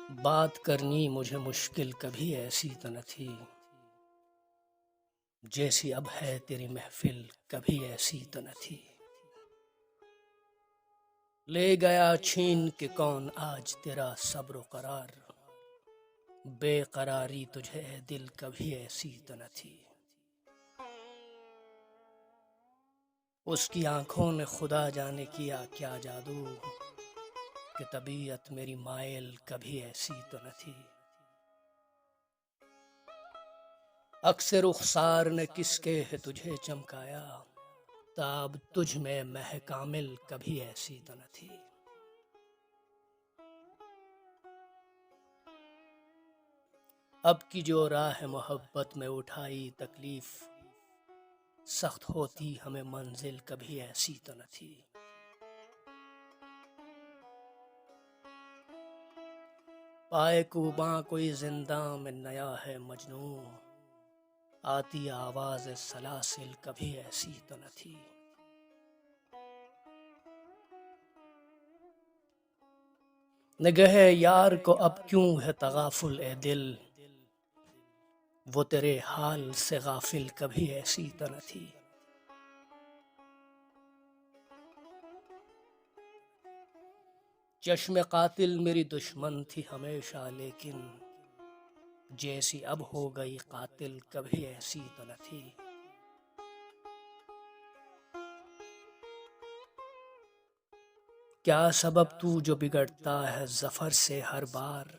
बात करनी मुझे मुश्किल कभी ऐसी तो न थी, जैसी अब है तेरी महफिल कभी ऐसी तो न थी। ले गया छीन के कौन आज तेरा सब्र करार, बेकरारी तुझे है दिल कभी ऐसी तो न थी। उसकी आंखों ने खुदा जाने किया क्या जादू, कि तबीयत मेरी मायल कभी ऐसी तो न थी। अक्सर रुखसार ने किसके है तुझे चमकाया, ताब तुझ में महकामिल कभी ऐसी तो न थी। अब की जो राह मोहब्बत में उठाई तकलीफ, सख्त होती हमें मंजिल कभी ऐसी तो न थी। पाए कूबा कोई जिंदा में नया है मजनू, आती आवाज सलासिल कभी ऐसी तो न थी। निगहे यार को अब क्यों है तगाफुल ए दिल, वो तेरे हाल से गाफिल कभी ऐसी तो न थी। चश्मे कातिल मेरी दुश्मन थी हमेशा, लेकिन जैसी अब हो गई कातिल कभी ऐसी तो न थी। क्या सबब तू जो बिगड़ता है जफर से हर बार,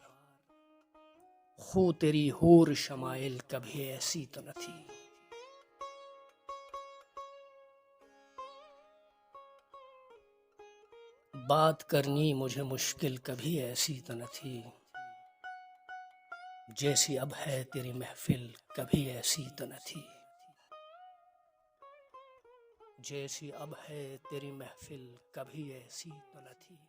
खू तेरी हूर शमाइल कभी ऐसी तो न थी। बात करनी मुझे मुश्किल कभी ऐसी तो न थी, जैसी अब है तेरी महफिल कभी ऐसी तो न थी। जैसी अब है तेरी महफिल कभी ऐसी तो न थी।